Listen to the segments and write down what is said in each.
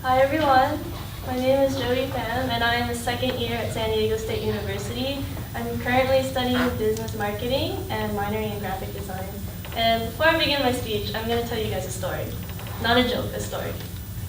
Hi everyone, my name is Jody Pham and I am a second year at San Diego State University. I'm currently studying business marketing and minoring in graphic design. And before I begin my speech, I'm going to tell you guys a story. Not a joke, a story.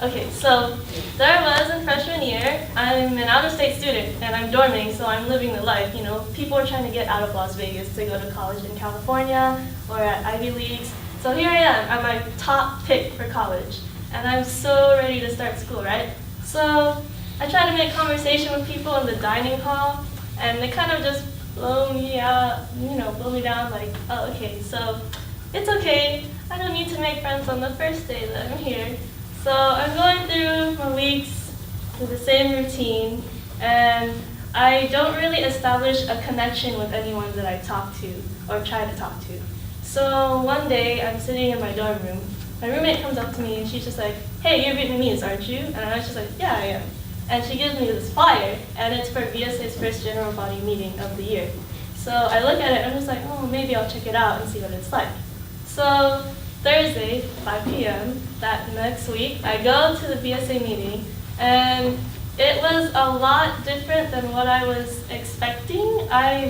Okay, so there I was in freshman year. I'm an out-of-state student and I'm dorming, so I'm living the life. You know, people are trying to get out of Las Vegas to go to college in California or at Ivy Leagues. So here I am, I'm my top pick for college. And I'm so ready to start school, right? So I try to make conversation with people in the dining hall, and they kind of just blow me out, blow me down like, oh, okay, so it's okay. I don't need to make friends on the first day that I'm here. So I'm going through my weeks with the same routine, and I don't really establish a connection with anyone that I talk to or try to talk to. So one day I'm sitting in my dorm room. My roommate comes up to me and she's just like, hey, you're Vietnamese, aren't you? And I was just like, yeah, I am. And she gives me this flyer, and it's for VSA's first general body meeting of the year. So I look at it and I'm just like, oh, maybe I'll check it out and see what it's like. So Thursday, 5 p.m., that next week, I go to the VSA meeting, and it was a lot different than what I was expecting. I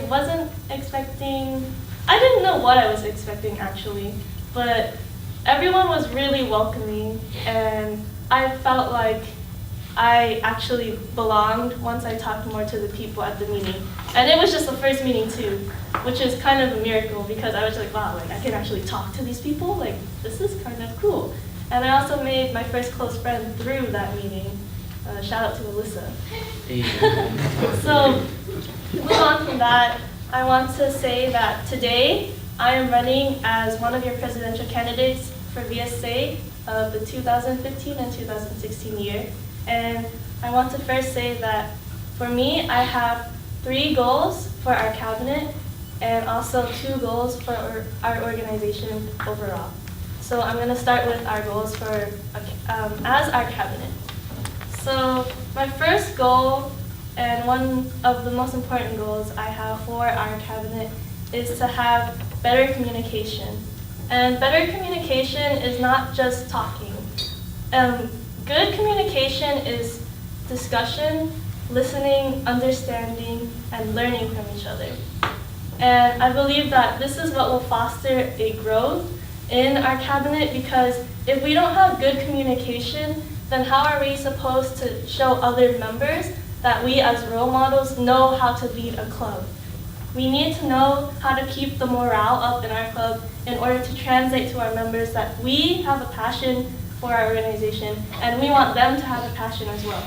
didn't know what I was expecting actually, but everyone was really welcoming, and I felt like I actually belonged once I talked more to the people at the meeting. And it was just the first meeting too, which is kind of a miracle because I was like, wow, like I can actually talk to these people? Like, this is kind of cool. And I also made my first close friend through that meeting. Shout out to Alyssa. So, to move on from that, I want to say that today I am running as one of your presidential candidates for VSA of the 2015 and 2016 year. And I want to first say that for me, I have 3 goals for our cabinet and also 2 goals for our organization overall. So I'm going to start with our goals for as our cabinet. So my first goal, and one of the most important goals I have for our cabinet, is to have better communication. And better communication is not just talking. Good communication is discussion, listening, understanding, and learning from each other. And I believe that this is what will foster a growth in our cabinet, because if we don't have good communication, then how are we supposed to show other members that we as role models know how to lead a club? We need to know how to keep the morale up in our club in order to translate to our members that we have a passion for our organization and we want them to have a passion as well.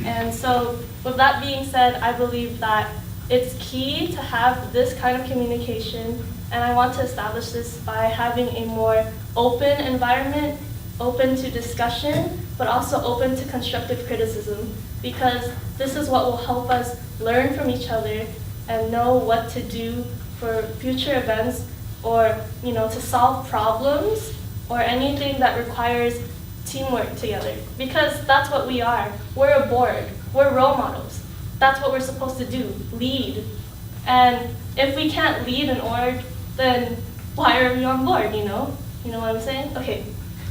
And so with that being said, I believe that it's key to have this kind of communication, and I want to establish this by having a more open environment, open to discussion, but also open to constructive criticism, because this is what will help us learn from each other and know what to do for future events, or to solve problems or anything that requires teamwork together. Because that's what we are. We're a board. We're role models. That's what we're supposed to do, lead. And if we can't lead an org, then why are we on board, You know what I'm saying? Okay,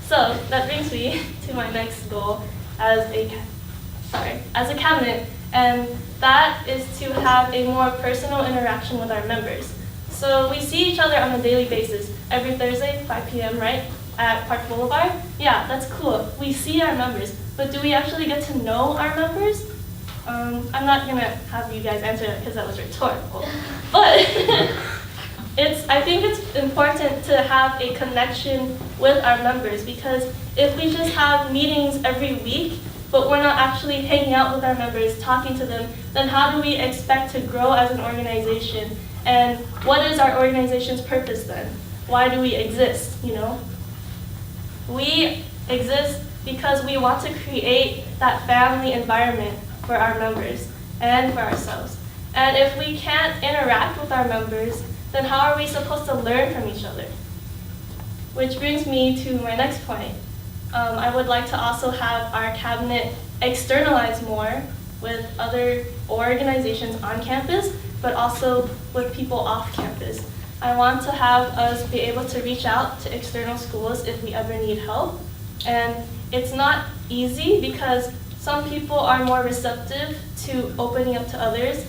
so that brings me to my next goal as a cabinet, and that is to have a more personal interaction with our members. So we see each other on a daily basis, every Thursday, 5 p.m., right, at Park Boulevard. Yeah, that's cool. We see our members, but do we actually get to know our members? I'm not gonna have you guys answer that because that was rhetorical, but I think it's important to have a connection with our members, because if we just have meetings every week, but we're not actually hanging out with our members, talking to them, then how do we expect to grow as an organization? And what is our organization's purpose then? Why do we exist, We exist because we want to create that family environment for our members and for ourselves. And if we can't interact with our members, then how are we supposed to learn from each other? Which brings me to my next point. I would like to also have our cabinet externalize more with other organizations on campus, but also with people off campus. I want to have us be able to reach out to external schools if we ever need help. And it's not easy because some people are more receptive to opening up to others,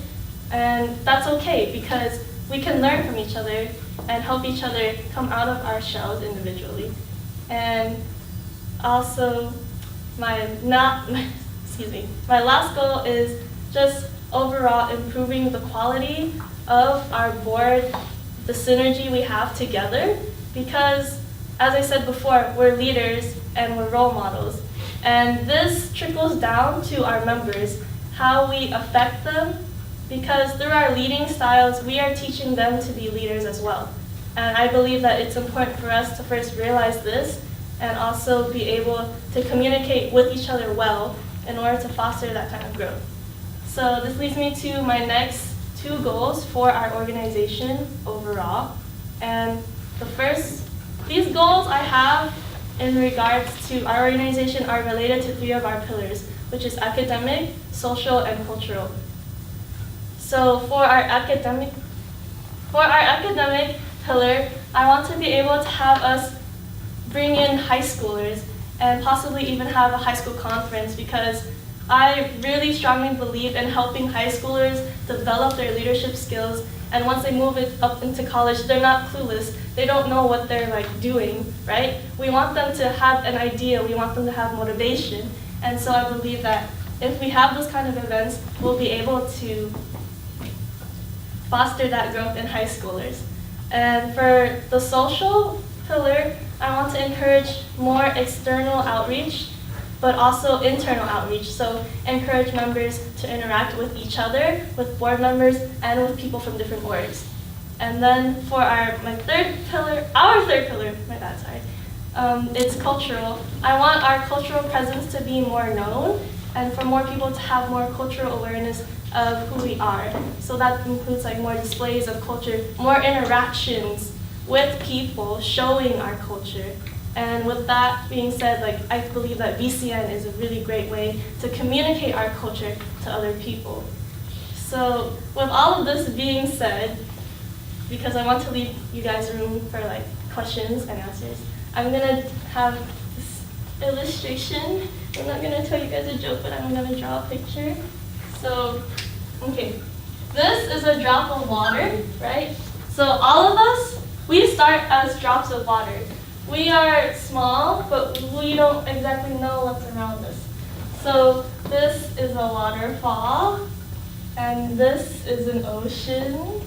and that's okay because we can learn from each other and help each other come out of our shells individually. And also, my last goal is just overall improving the quality of our board, the synergy we have together, because as I said before, we're leaders and we're role models. And this trickles down to our members, how we affect them, because through our leading styles, we are teaching them to be leaders as well. And I believe that it's important for us to first realize this and also be able to communicate with each other well in order to foster that kind of growth. So this leads me to my next 2 goals for our organization overall. And the first, these goals I have in regards to our organization are related to 3 of our pillars, which is academic, social, and cultural. So for our academic pillar, I want to be able to have us bring in high schoolers and possibly even have a high school conference, because I really strongly believe in helping high schoolers develop their leadership skills, and once they move up into college, they're not clueless. They don't know what they're doing, right? We want them to have an idea, we want them to have motivation, and so I believe that if we have those kind of events, we'll be able to foster that growth in high schoolers. And for the social pillar, I want to encourage more external outreach, but also internal outreach. So encourage members to interact with each other, with board members, and with people from different boards. And then for our third pillar, it's cultural. I want our cultural presence to be more known and for more people to have more cultural awareness of who we are. So that includes more displays of culture, more interactions with people showing our culture. And with that being said, I believe that VCN is a really great way to communicate our culture to other people. So with all of this being said, because I want to leave you guys room for questions and answers, I'm gonna have this illustration. I'm not gonna tell you guys a joke, but I'm gonna draw a picture. So, okay, this is a drop of water, right? So all of us, we start as drops of water. We are small, but we don't exactly know what's around us. So this is a waterfall, and this is an ocean.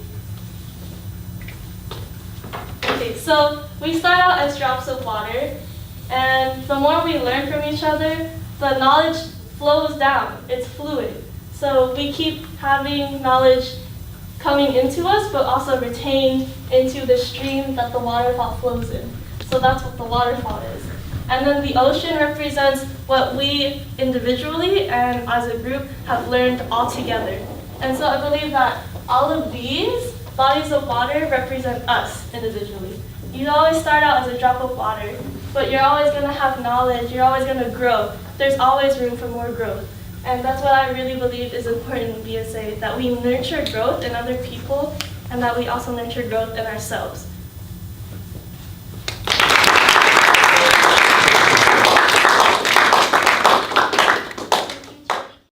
Okay, so we start out as drops of water, and the more we learn from each other, the knowledge flows down. It's fluid. So we keep having knowledge coming into us, but also retained into the stream that the waterfall flows in. So that's what the waterfall is. And then the ocean represents what we individually and as a group have learned all together. And so I believe that all of these bodies of water represent us individually. You always start out as a drop of water, but you're always going to have knowledge, you're always going to grow. There's always room for more growth. And that's what I really believe is important in BSA, that we nurture growth in other people and that we also nurture growth in ourselves.